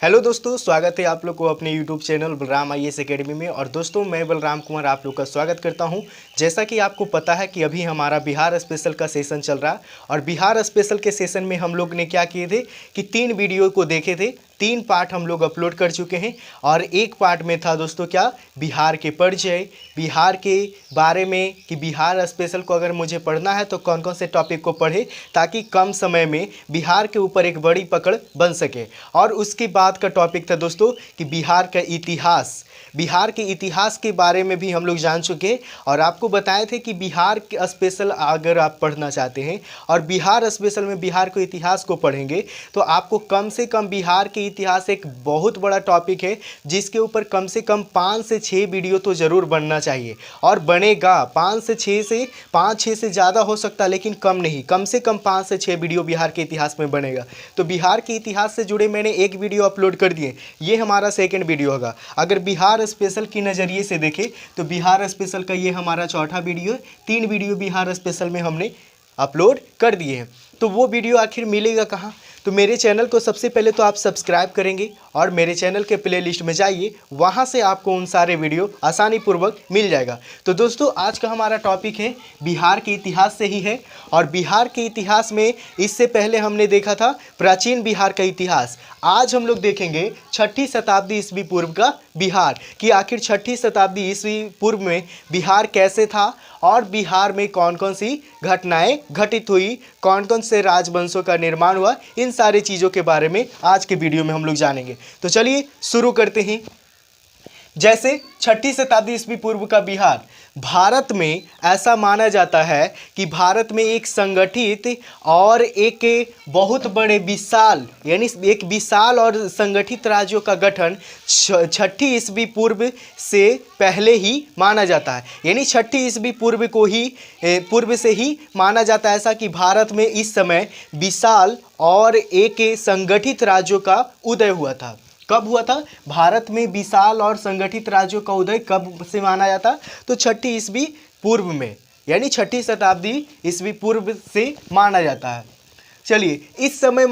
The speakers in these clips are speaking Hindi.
हेलो दोस्तों, स्वागत है आप लोग को अपने YouTube channel Balram IAS academy में। और दोस्तों, मैं बलराम कुमार आप लोग का स्वागत करता हूं। जैसा कि आपको पता है कि अभी हमारा बिहार स्पेशल का सेशन चल रहा है और बिहार स्पेशल के सेशन में हम लोग ने क्या किए थे कि 3 वीडियो को देखे थे। 3 पार्ट हम लोग अपलोड कर चुके हैं और एक पार्ट में था दोस्तों क्या, बिहार के परिचय, बिहार के बारे में कि बिहार स्पेशल को अगर मुझे पढ़ना है तो कौन कौन से टॉपिक को पढ़े ताकि कम समय में बिहार के ऊपर एक बड़ी पकड़ बन सके। और उसके बाद का टॉपिक था दोस्तों कि बिहार का इतिहास, बिहार के इतिहास के बारे में भी हम लोग जान चुके और आपको बताए थे कि बिहार के स्पेशल अगर आप पढ़ना चाहते हैं और बिहार स्पेशल में बिहार के इतिहास को पढ़ेंगे तो आपको कम से कम बिहार के इतिहास एक बहुत बड़ा टॉपिक है जिसके ऊपर कम से कम 5 से 6 वीडियो तो ज़रूर बनना चाहिए और बनेगा। 5 से 6 से ज़्यादा हो सकता है लेकिन कम नहीं, कम से कम 5 से 6 वीडियो बिहार के इतिहास में बनेगा। तो बिहार के इतिहास से जुड़े मैंने एक वीडियो अपलोड कर दिए, ये हमारा सेकेंड वीडियो होगा। अगर बिहार स्पेशल की नज़रिए से देखें तो बिहार स्पेशल का ये हमारा चौथा वीडियो है। 3 वीडियो बिहार स्पेशल में हमने अपलोड कर दिए हैं। तो वो वीडियो आखिर मिलेगा कहाँ? तो मेरे चैनल को सबसे पहले तो आप सब्सक्राइब करेंगे और मेरे चैनल के प्लेलिस्ट में जाइए, वहाँ से आपको उन सारे वीडियो आसानी पूर्वक मिल जाएगा। तो दोस्तों, आज का हमारा टॉपिक है बिहार के इतिहास से ही है और बिहार के इतिहास में इससे पहले हमने देखा था प्राचीन बिहार का इतिहास। आज हम लोग देखेंगे 6ठी शताब्दी ईस्वी पूर्व का बिहार कि आखिर 6ठी शताब्दी ईस्वी पूर्व में बिहार कैसे था और बिहार में कौन कौन सी घटनाएं घटित हुई, कौन कौन से राजवंशों का निर्माण हुआ, इन सारी चीज़ों के बारे में आज के वीडियो में हम लोग जानेंगे। तो चलिए शुरू करते हैं। जैसे 6ठी शताब्दी ईस्वी पूर्व का बिहार, भारत में ऐसा माना जाता है कि भारत में एक संगठित और एक बहुत बड़े विशाल यानी एक विशाल और संगठित राज्यों का गठन 6ठी ईस्वी पूर्व से पहले ही माना जाता है। यानी 6ठी ईस्वी पूर्व को ही पूर्व से ही माना जाता है ऐसा कि भारत में इस समय विशाल और एक संगठित राज्यों का उदय हुआ था। कब हुआ था? भारत में विशाल और संगठित राज्यों का उदय कब से माना जाता? तो 6ठी ईस्वी पूर्व में, यानी 6ठी शताब्दी ईस्वी पूर्व से माना जाता है। चलिए, इस समय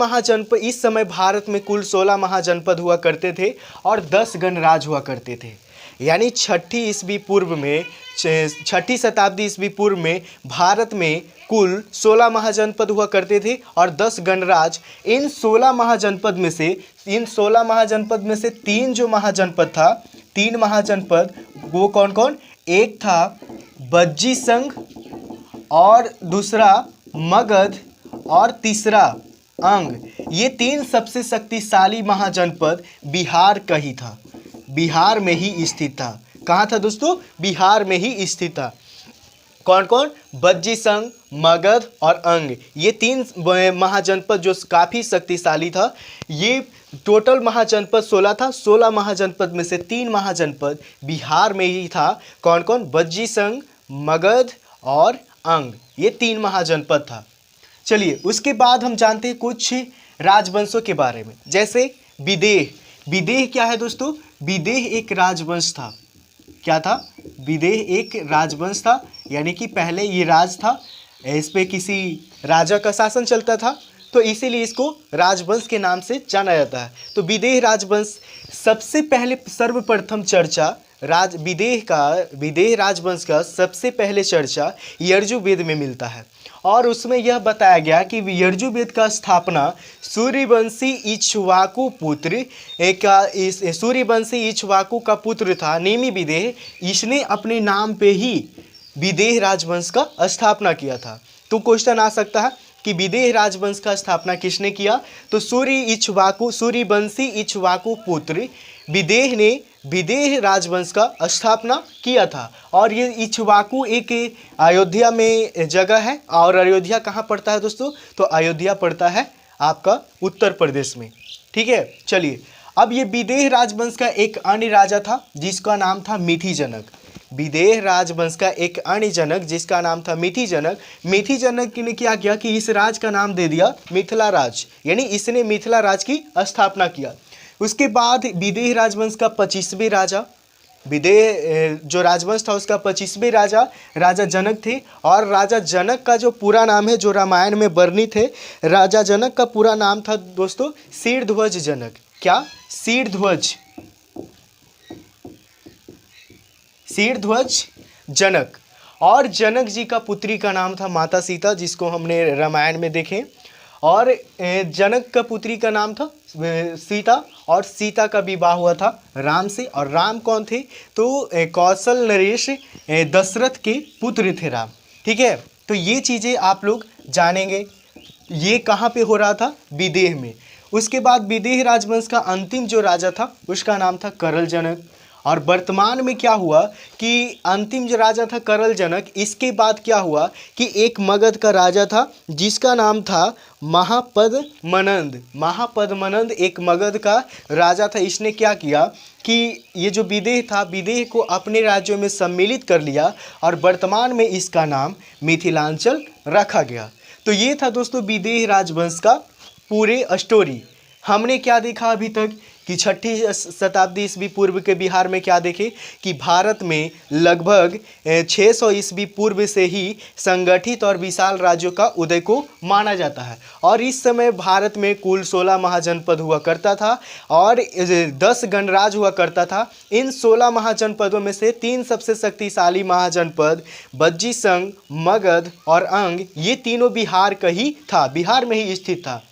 भारत में कुल 16 महाजनपद हुआ करते थे और 10 गणराज्य हुआ करते थे। यानी 6ठी ईस्वी पूर्व में, 6ठी शताब्दी ईस्वी पूर्व में भारत में कुल 16 महाजनपद हुआ करते थे और 10 गणराज्य। इन 16 महाजनपद में से 3 जो महाजनपद था, 3 महाजनपद वो कौन कौन? एक था बज्जी संघ और दूसरा मगध और तीसरा अंग। ये 3 सबसे शक्तिशाली महाजनपद बिहार का ही था, बिहार में ही स्थित था। कहाँ था दोस्तों? बिहार में ही स्थित था। कौन कौन? बज्जी संघ, मगध और अंग। ये 3 महाजनपद जो काफ़ी शक्तिशाली था। ये टोटल महाजनपद 16 था। 16 महाजनपद में से 3 महाजनपद बिहार में ही था। कौन कौन? बज्जी संघ, मगध और अंग। ये 3 महाजनपद था। चलिए, उसके बाद हम जानते हैं कुछ राजवंशों के बारे में। जैसे विदेह। विदेह क्या है दोस्तों? विदेह एक राजवंश था। क्या था? विदेह एक राजवंश था, यानी कि पहले ये राज था, इस पे किसी राजा का शासन चलता था, तो इसीलिए इसको राजवंश के नाम से जाना जाता है। तो विदेह राजवंश सबसे पहले, सर्वप्रथम चर्चा विदेह राजवंश का सबसे पहले चर्चा यजुर्वेद में मिलता है और उसमें यह बताया गया कि यजुर्वेद का स्थापना सूर्यवंशी इक्ष्वाकु का पुत्र था नेमि विदेह। इसने अपने नाम पे ही विदेह राजवंश का स्थापना किया था। तो क्वेश्चन आ सकता है कि विदेह राजवंश का स्थापना किसने किया? तो सूर्यवंशी इक्ष्वाकु पुत्र विदेह ने विदेह राजवंश का स्थापना किया था। और ये इक्ष्वाकु एक अयोध्या में जगह है। और अयोध्या कहाँ पड़ता है दोस्तों? तो अयोध्या पड़ता है आपका उत्तर प्रदेश में। ठीक है, चलिए, अब ये विदेह राजवंश का एक अन्य राजा था जिसका नाम था मिथिजनक। विदेह राजवंश का एक अन्य जनक जिसका नाम था मिथिजनक। मिथिजनक ने क्या किया कि इस राज का नाम दे दिया मिथिला राज, यानी इसने मिथिला राज की स्थापना किया। उसके बाद विदेह राजवंश का 25वें राजा, विदेह जो राजवंश था उसका 25वें राजा राजा जनक थे। और राजा जनक का जो पूरा नाम है, जो रामायण में वर्णित है, राजा जनक का पूरा नाम था दोस्तों शीरध्वज जनक। क्या, शीर्ध्वज, शीर्ध्वज जनक। और जनक जी का पुत्री का नाम था माता सीता, जिसको हमने रामायण में देखे। और जनक का पुत्री का नाम था सीता, और सीता का विवाह हुआ था राम से। और राम कौन थे, तो कौशल नरेश दशरथ के पुत्र थे राम। ठीक है, तो ये चीज़ें आप लोग जानेंगे। ये कहाँ पे हो रहा था, विदेह में। उसके बाद विदेह राजवंश का अंतिम जो राजा था उसका नाम था करल जनक। और वर्तमान में क्या हुआ कि अंतिम जो राजा था करल जनक, इसके बाद क्या हुआ कि एक मगध का राजा था जिसका नाम था महापद्मनंद। महापद्मनंद एक मगध का राजा था। इसने क्या किया कि ये जो विदेह था, विदेह को अपने राज्यों में सम्मिलित कर लिया और वर्तमान में इसका नाम मिथिलांचल रखा गया। तो ये था दोस्तों विदेह राजवंश का पूरे स्टोरी। हमने क्या देखा अभी तक कि 6ठी शताब्दी ईस्वी पूर्व के बिहार में क्या देखे कि भारत में लगभग 600 ईस्वी पूर्व से ही संगठित और विशाल राज्यों का उदय को माना जाता है। और इस समय भारत में कुल 16 महाजनपद हुआ करता था और 10 गणराज्य हुआ करता था। इन 16 महाजनपदों में से 3 सबसे शक्तिशाली महाजनपद बज्जी संघ, मगध और अंग, ये तीनों बिहार का ही था, बिहार में ही स्थित था।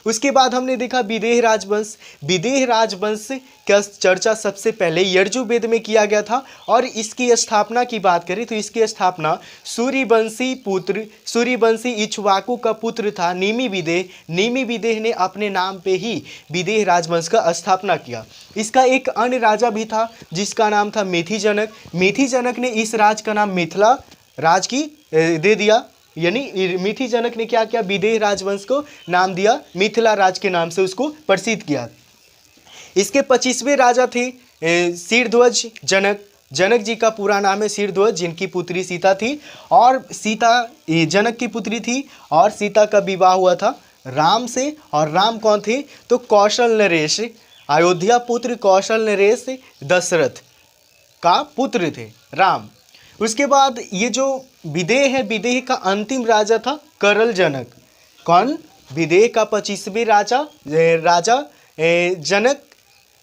उसके बाद हमने देखा विदेह राजवंश। विदेह राजवंश का चर्चा सबसे पहले यजुर्वेद में किया गया था। और इसकी स्थापना की बात करें तो इसकी स्थापना सूर्यवंशी इक्ष्वाकु का पुत्र था निमि विदेह। निमि विदेह ने अपने नाम पे ही विदेह राजवंश का स्थापना किया। इसका एक अन्य राजा भी था जिसका नाम था मेथी जनक। मेथी जनक ने इस राज का नाम मिथिला राज की दे दिया। यानी मिथि जनक ने क्या किया, विदेह राजवंश को नाम दिया मिथिला राज के नाम से उसको प्रसिद्ध किया। इसके 25वें राजा थे शीर्ध्वज जनक। जनक जी का पूरा नाम है शीर्ध्वज, जिनकी पुत्री सीता थी। और सीता जनक की पुत्री थी और सीता का विवाह हुआ था राम से। और राम कौन थे, तो कौशल नरेश, अयोध्या पुत्र कौशल नरेश दशरथ का पुत्र थे राम। उसके बाद ये जो विदेह है, विदेह का अंतिम राजा था करल जनक। कौन, विदेह का 25वें राजा जनक,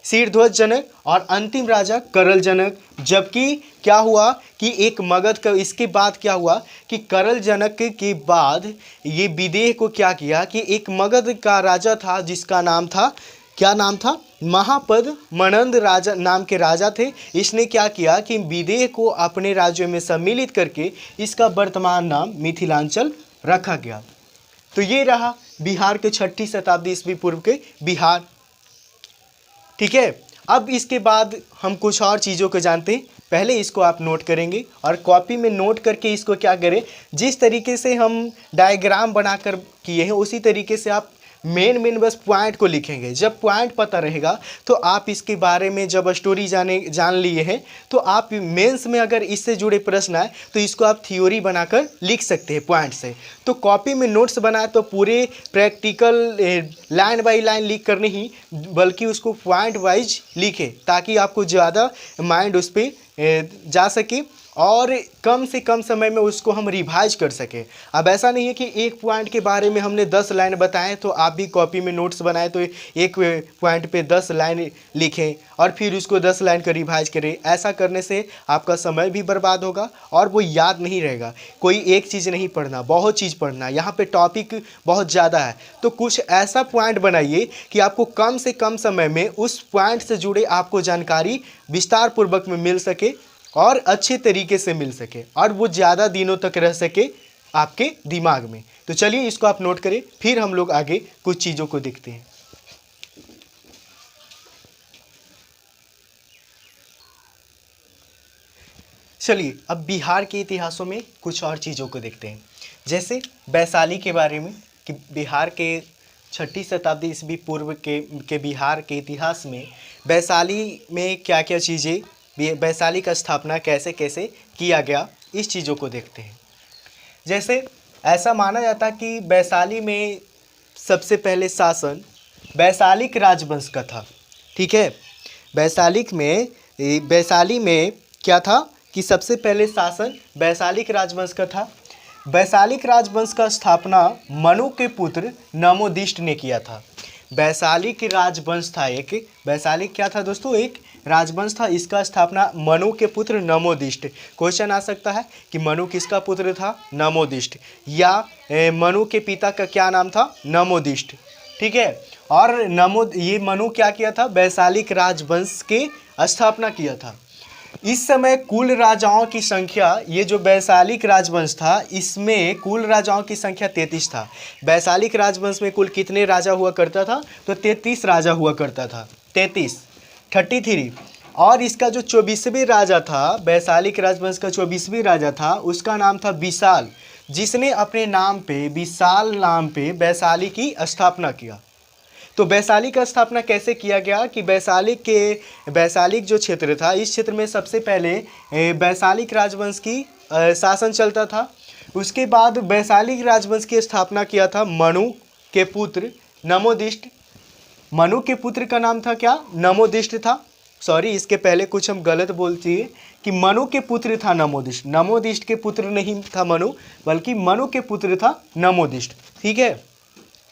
शीर्ध्वज जनक, और अंतिम राजा करल जनक। जबकि क्या हुआ कि एक मगध का, इसके बाद क्या हुआ कि करल जनक के बाद ये विदेह को क्या किया कि एक मगध का राजा था जिसका नाम था, क्या नाम था, महापद्मनंद राजा नाम के राजा थे। इसने क्या किया कि विदेह को अपने राज्यों में सम्मिलित करके इसका वर्तमान नाम मिथिलांचल रखा गया। तो ये रहा बिहार के 6ठी शताब्दी ईस्वी पूर्व के बिहार। ठीक है, अब इसके बाद हम कुछ और चीज़ों को जानते हैं। पहले इसको आप नोट करेंगे और कॉपी में नोट करके इसको क्या करें, जिस तरीके से हम डायग्राम बनाकर किए हैं उसी तरीके से आप मेन बस पॉइंट को लिखेंगे। जब पॉइंट पता रहेगा तो आप इसके बारे में जब स्टोरी जान लिए हैं तो आप मेंस में अगर इससे जुड़े प्रश्न आए तो इसको आप थ्योरी बनाकर लिख सकते हैं पॉइंट से। तो कॉपी में नोट्स बनाए तो पूरे प्रैक्टिकल लाइन बाय लाइन लिख कर नहीं, बल्कि उसको पॉइंट वाइज लिखे ताकि आपको ज़्यादा माइंड उस पर जा सके और कम से कम समय में उसको हम रिवाइज कर सकें। अब ऐसा नहीं है कि एक पॉइंट के बारे में हमने 10 लाइन बताएं तो आप भी कॉपी में नोट्स बनाएं तो एक पॉइंट पे 10 लाइन लिखें और फिर उसको 10 लाइन का रिवाइज करें। ऐसा करने से आपका समय भी बर्बाद होगा और वो याद नहीं रहेगा। कोई एक चीज़ नहीं पढ़ना, बहुत चीज़ पढ़ना। यहाँ पे टॉपिक बहुत ज़्यादा है तो कुछ ऐसा पॉइंट बनाइए कि आपको कम से कम समय में उस पॉइंट से जुड़े आपको जानकारी विस्तार पूर्वक में मिल सके और अच्छे तरीके से मिल सके और वो ज़्यादा दिनों तक रह सके आपके दिमाग में। तो चलिए इसको आप नोट करें, फिर हम लोग आगे कुछ चीज़ों को देखते हैं। चलिए अब बिहार के इतिहासों में कुछ और चीज़ों को देखते हैं, जैसे वैशाली के बारे में कि बिहार के 6ठी शताब्दी ईस्वी पूर्व के बिहार के इतिहास में वैशाली में क्या क्या चीज़ें, वैशाली का स्थापना कैसे कैसे किया गया, इस चीज़ों को देखते हैं। जैसे ऐसा माना जाता कि वैशाली में सबसे पहले शासन वैशालिक राजवंश का था। ठीक है, वैशाली में क्या था कि सबसे पहले शासन वैशालिक राजवंश का था। वैशालिक राजवंश का स्थापना मनु के पुत्र नमोदिष्ट ने किया था। वैशालिक राजवंश था। एक वैशालिक क्या था दोस्तों, एक राजवंश था। इसका स्थापना मनु के पुत्र नमोदिष्ट। क्वेश्चन आ सकता है कि मनु किसका पुत्र था, नमोदिष्ट, या मनु के पिता का क्या नाम था, नमोदिष्ट। ठीक है, और ये मनु क्या किया था, वैशालिक राजवंश के स्थापना किया था। इस समय कुल राजाओं की संख्या, ये जो वैशालिक राजवंश था इसमें कुल राजाओं की संख्या 33 था। वैशालिक राजवंश में कुल कितने राजा हुआ करता था, तो 33 राजा हुआ करता था, 33। और इसका जो 24वें राजा था, वैशालिक राजवंश का 24वें राजा था, उसका नाम था विशाल, जिसने अपने नाम पे, विशाल नाम पे वैशाली की स्थापना किया। तो वैशाली का स्थापना कैसे किया गया कि वैशालिक जो क्षेत्र था, इस क्षेत्र में सबसे पहले वैशालिक राजवंश की शासन चलता था। उसके बाद वैशालिक राजवंश की स्थापना किया था मनु के पुत्र नमोदिष्ट। मनु के पुत्र का नाम था क्या, नमोदिष्ट था। सॉरी, इसके पहले कुछ हम गलत बोलती है कि मनु के पुत्र था नमोदिष्ट। नमोदिष्ट के पुत्र नहीं था मनु, बल्कि मनु के पुत्र था नमोदिष्ट। ठीक है,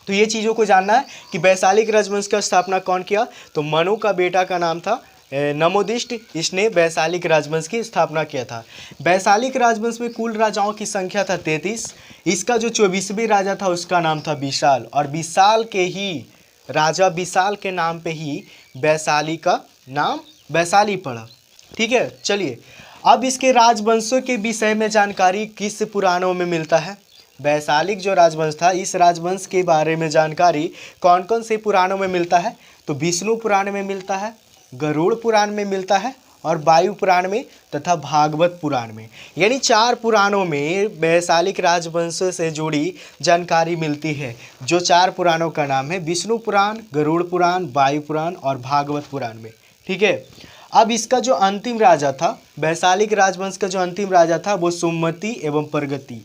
तो ये चीज़ों को जानना है कि वैशालिक राजवंश का स्थापना कौन किया, तो मनु का बेटा का नाम था नमोदिष्ट, इसने वैशालिक राजवंश की स्थापना किया था। वैशालिक राजवंश में कुल राजाओं की संख्या था 33। इसका जो 24वें राजा था उसका नाम था विशाल, और विशाल के ही राजा विशाल के नाम पे ही वैशाली का नाम वैशाली पड़ा। ठीक है, चलिए अब इसके राजवंशों के विषय में जानकारी किस पुराणों में मिलता है। वैशालिक जो राजवंश था, इस राजवंश के बारे में जानकारी कौन कौन से पुराणों में मिलता है, तो विष्णु पुराण में मिलता है, गरुड़ पुराण में मिलता है, और वायु पुराण में तथा भागवत पुराण में। यानी 4 पुराणों में वैशालिक राजवंश से जुड़ी जानकारी मिलती है। जो 4 पुराणों का नाम है विष्णु पुराण, गरुड़ पुराण, वायु पुराण और भागवत पुराण में। ठीक है, अब इसका जो अंतिम राजा था, वैशालिक राजवंश का जो अंतिम राजा था वो सुमति एवं प्रगति।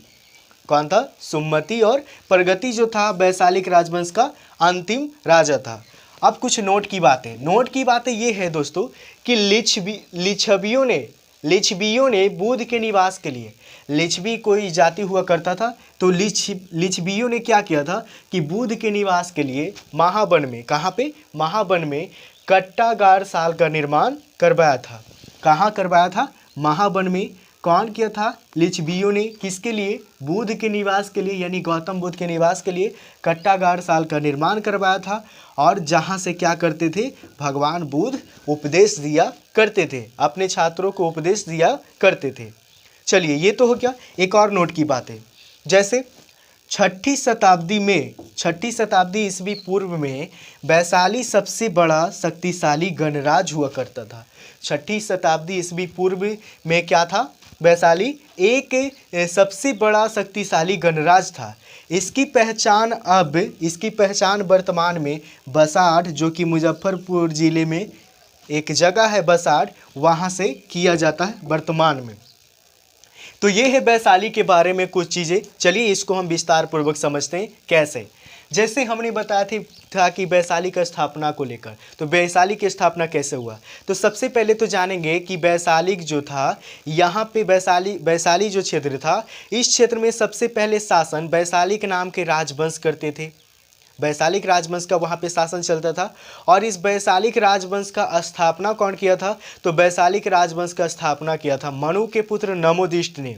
कौन था, सुमति और प्रगति जो था वैशालिक राजवंश का अंतिम राजा था। अब कुछ नोट की बातें ये है दोस्तों कि लिच्छवियों ने बुद्ध के निवास के लिए, लिच्छवी कोई जाति हुआ करता था, तो लिच्छवियों ने क्या किया था कि बुद्ध के निवास के लिए महावन में, कहाँ पे, महावन में कट्टागार साल का निर्माण करवाया था। कहाँ करवाया था, महावन में। कौन किया था, लिच्छवियों ने। किसके लिए, बुद्ध के निवास के लिए, यानी गौतम बुद्ध के निवास के लिए कट्टागार साल का निर्माण करवाया था। और जहाँ से क्या करते थे, भगवान बुद्ध उपदेश दिया करते थे, अपने छात्रों को उपदेश दिया करते थे। चलिए, ये तो हो गया। एक और नोट की बात है, जैसे 6ठी शताब्दी ईस्वी पूर्व में वैशाली सबसे बड़ा शक्तिशाली गणराज हुआ करता था। 6ठी शताब्दी ईस्वी पूर्व में क्या था, वैशाली एक सबसे बड़ा शक्तिशाली गणराज था। इसकी पहचान वर्तमान में बसाठ, जो कि मुजफ्फरपुर ज़िले में एक जगह है बसाठ, वहाँ से किया जाता है वर्तमान में। तो ये है वैशाली के बारे में कुछ चीज़ें। चलिए इसको हम विस्तार पूर्वक समझते हैं कैसे। जैसे हमने बताया था कि वैशाली का स्थापना को लेकर, तो वैशाली की स्थापना कैसे हुआ, तो सबसे पहले तो जानेंगे कि वैशालिक जो था, यहाँ पे वैशाली जो क्षेत्र था, इस क्षेत्र में सबसे पहले शासन वैशालिक नाम के राजवंश करते थे। वैशालिक राजवंश का वहाँ पे शासन चलता था। और इस वैशालिक राजवंश का स्थापना कौन किया था, तो वैशालिक राजवंश का स्थापना किया था मनु के पुत्र नमोदिष्ट ने।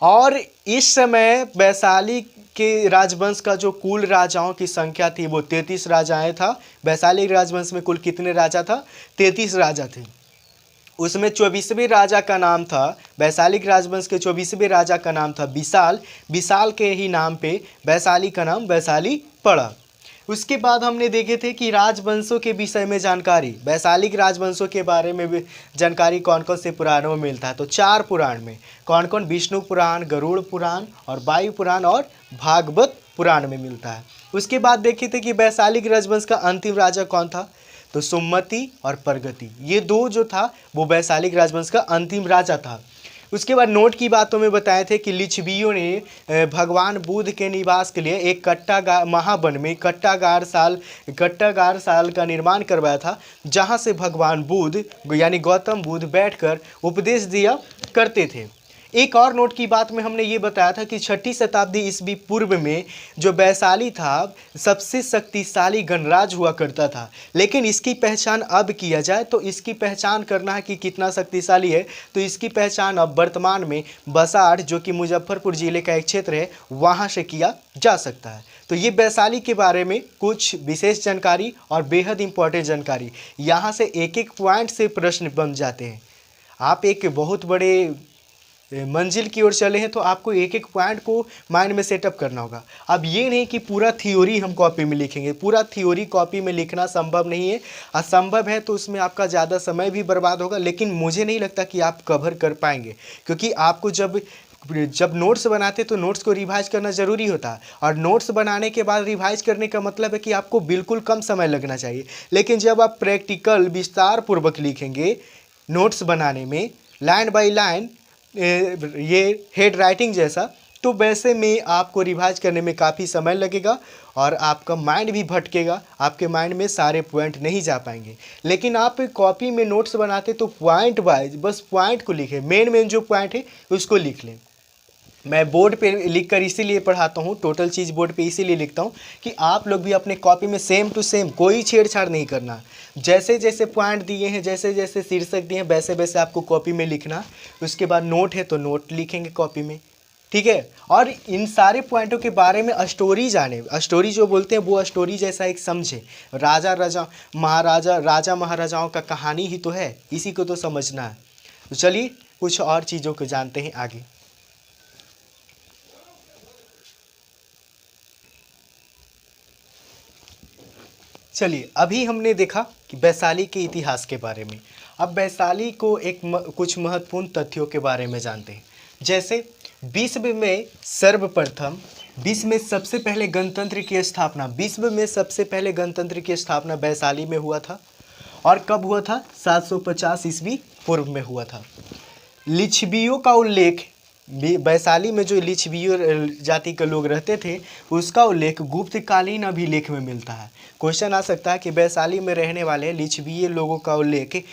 और इस समय वैशाली के राजवंश का जो कुल राजाओं की संख्या थी वो 33 राजाएं था। वैशालिक राजवंश में कुल कितने राजा था, 33 राजा थे। उसमें 24वें राजा का नाम था, वैशालिक राजवंश के 24वें राजा का नाम था विशाल। विशाल के ही नाम पे वैशाली का नाम वैशाली पड़ा। उसके बाद हमने देखे थे कि राजवंशों के विषय में जानकारी, वैशालिक राजवंशों के बारे में भी जानकारी कौन कौन से पुराणों में मिलता है, तो 4 पुराण में। कौन कौन, विष्णु पुराण, गरुड़ पुराण और वायु पुराण और भागवत पुराण में मिलता है। उसके बाद देखे थे कि वैशालिक राजवंश का अंतिम राजा कौन था, तो सुमति और प्रगति, ये 2 जो था वो वैशालिक राजवंश का अंतिम राजा था। उसके बाद नोट की बातों में बताए थे कि लिच्छवियों ने भगवान बुद्ध के निवास के लिए एक महावन में कट्टागार साल का निर्माण करवाया था, जहां से भगवान बुद्ध यानी गौतम बुद्ध बैठकर उपदेश दिया करते थे। एक और नोट की बात में हमने ये बताया था कि 6ठी शताब्दी ईस्वी पूर्व में जो वैशाली था सबसे शक्तिशाली गणराज्य हुआ करता था। लेकिन इसकी पहचान अब किया जाए तो इसकी पहचान करना है कि कितना शक्तिशाली है, तो इसकी पहचान अब वर्तमान में बसाड़ जो कि मुजफ्फरपुर जिले का एक क्षेत्र है वहाँ से किया जा सकता है। तो ये वैशाली के बारे में कुछ विशेष जानकारी और बेहद इंपॉर्टेंट जानकारी। यहाँ से एक एक पॉइंट से प्रश्न बन जाते हैं। आप एक बहुत बड़े मंजिल की ओर चले हैं तो आपको एक एक पॉइंट को माइंड में सेटअप करना होगा। अब ये नहीं कि पूरा थ्योरी हम कॉपी में लिखेंगे, पूरा थ्योरी कॉपी में लिखना संभव नहीं है। असंभव है तो उसमें आपका ज़्यादा समय भी बर्बाद होगा, लेकिन मुझे नहीं लगता कि आप कवर कर पाएंगे, क्योंकि आपको जब नोट्स बनाते तो नोट्स को रिवाइज करना ज़रूरी होता है, और नोट्स बनाने के बाद रिवाइज करने का मतलब है कि आपको बिल्कुल कम समय लगना चाहिए। लेकिन जब आप प्रैक्टिकल विस्तार पूर्वक लिखेंगे नोट्स बनाने में लाइन बाय लाइन, ये हेड राइटिंग जैसा, तो वैसे में आपको रिवाइज करने में काफ़ी समय लगेगा और आपका माइंड भी भटकेगा, आपके माइंड में सारे पॉइंट नहीं जा पाएंगे। लेकिन आप कॉपी में नोट्स बनाते तो पॉइंट वाइज बस पॉइंट को लिखें, मेन जो पॉइंट है उसको लिख लें। मैं बोर्ड पे लिखकर इसीलिए पढ़ाता हूँ, टोटल चीज़ बोर्ड पे इसीलिए लिखता हूँ कि आप लोग भी अपने कॉपी में सेम टू सेम कोई छेड़छाड़ नहीं करना। जैसे जैसे पॉइंट दिए हैं, जैसे जैसे शीर्षक दिए हैं, वैसे वैसे आपको कॉपी में लिखना। उसके बाद नोट है तो नोट लिखेंगे कॉपी में, ठीक है। और इन सारे पॉइंटों के बारे में स्टोरी जाने, स्टोरी जो बोलते हैं वो स्टोरी जैसा एक समझे। राजा महाराजाओं का कहानी ही तो है, इसी को तो समझना है। तो चलिए कुछ और चीज़ों को जानते हैं आगे। चलिए अभी हमने देखा कि वैशाली के इतिहास के बारे में। अब वैशाली को कुछ महत्वपूर्ण तथ्यों के बारे में जानते हैं। जैसे विश्व में सर्वप्रथम, विश्व में सबसे पहले गणतंत्र की स्थापना, विश्व में सबसे पहले गणतंत्र की स्थापना वैशाली में हुआ था। और कब हुआ था? 750 ईस्वी पूर्व में हुआ था। लिच्छवियों का उल्लेख, वैशाली में जो लिच्छवियों जाति के लोग रहते थे उसका उल्लेख गुप्तकालीन अभिलेख में मिलता है। क्वेश्चन आ सकता है कि वैशाली में रहने वाले लिच्छवीय लोगों का उल्लेख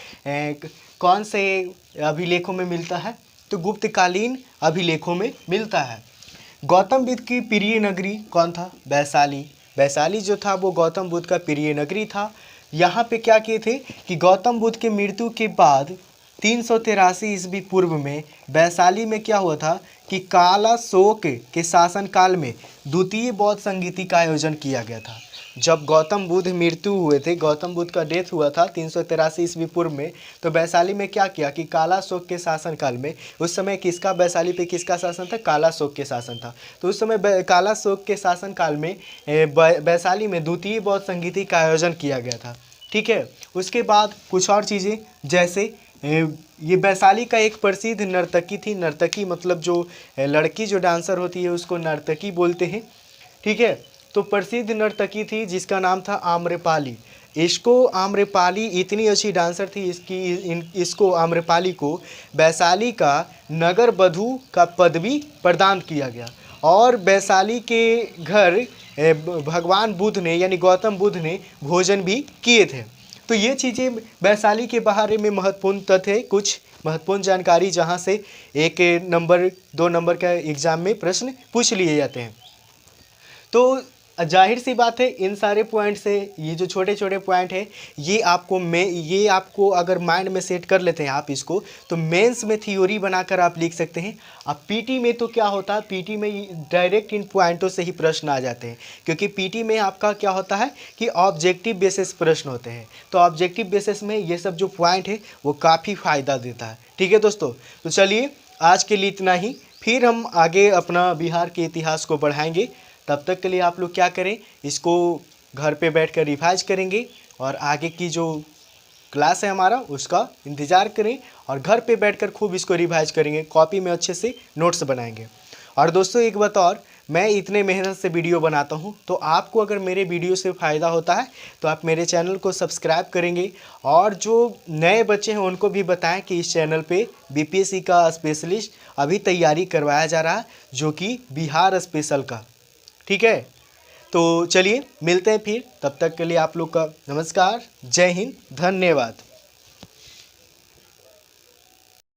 कौन से अभिलेखों में मिलता है? तो गुप्तकालीन अभिलेखों में मिलता है। गौतम बुद्ध की प्रिय नगरी कौन था? वैशाली। वैशाली जो था वो गौतम बुद्ध का प्रिय नगरी था। यहाँ पे क्या किए थे कि गौतम बुद्ध की मृत्यु के बाद 383 ईस्वी पूर्व में वैशाली में क्या हुआ था कि कालाशोक के शासनकाल में द्वितीय बौद्ध संगीति का आयोजन किया गया था। जब गौतम बुद्ध मृत्यु हुए थे, गौतम बुद्ध का डेथ हुआ था 383 ईस्वी पूर्व में, तो वैशाली में क्या किया कि कालाशोक के शासनकाल में, उस समय किसका वैशाली पे किसका शासन था? कालाशोक के शासन था। तो उस समय कालाशोक के शासनकाल में वैशाली में द्वितीय बौद्ध संगीति का आयोजन किया गया था, ठीक है। उसके बाद कुछ और चीज़ें, जैसे ये वैशाली का एक प्रसिद्ध नर्तकी थी। नर्तकी मतलब जो लड़की जो डांसर होती है उसको नर्तकी बोलते हैं, ठीक है। तो प्रसिद्ध नर्तकी थी जिसका नाम था आम्रपाली। आम्रपाली इतनी अच्छी डांसर थी, इसको आम्रपाली को वैशाली का नगर वधू का पदवी प्रदान किया गया। और वैशाली के घर भगवान बुद्ध ने यानी गौतम बुद्ध ने भोजन भी किए थे। तो ये चीज़ें वैशाली के बारे में महत्वपूर्ण तथ्य है, कुछ महत्वपूर्ण जानकारी जहाँ से 1 नंबर 2 नंबर का एग्ज़ाम में प्रश्न पूछ लिए जाते हैं। तो जाहिर सी बात है इन सारे पॉइंट से, ये जो छोटे छोटे पॉइंट है ये आपको अगर माइंड में सेट कर लेते हैं आप इसको, तो मेंस में थ्योरी बनाकर आप लिख सकते हैं। अब पीटी में तो क्या होता है, पीटी में डायरेक्ट इन पॉइंटों से ही प्रश्न आ जाते हैं, क्योंकि पीटी में आपका क्या होता है कि ऑब्जेक्टिव बेसिस प्रश्न होते हैं। तो ऑब्जेक्टिव बेसिस में ये सब जो पॉइंट है वो काफ़ी फ़ायदा देता है, ठीक है दोस्तों। तो चलिए आज के लिए इतना ही, फिर हम आगे अपना बिहार के इतिहास को बढ़ाएंगे। तब तक के लिए आप लोग क्या करें, इसको घर पे बैठकर रिवाइज करेंगे और आगे की जो क्लास है हमारा उसका इंतज़ार करें, और घर पे बैठकर खूब इसको रिवाइज करेंगे, कॉपी में अच्छे से नोट्स बनाएंगे। और दोस्तों एक बात और, मैं इतने मेहनत से वीडियो बनाता हूँ, तो आपको अगर मेरे वीडियो से फ़ायदा होता है तो आप मेरे चैनल को सब्सक्राइब करेंगे, और जो नए बच्चे हैं उनको भी बताएं कि इस चैनल पे बीपीएससी का स्पेशलिस्ट अभी तैयारी करवाया जा रहा है, जो कि बिहार स्पेशल का, ठीक है। तो चलिए मिलते हैं फिर, तब तक के लिए आप लोग का नमस्कार, जय हिंद, धन्यवाद।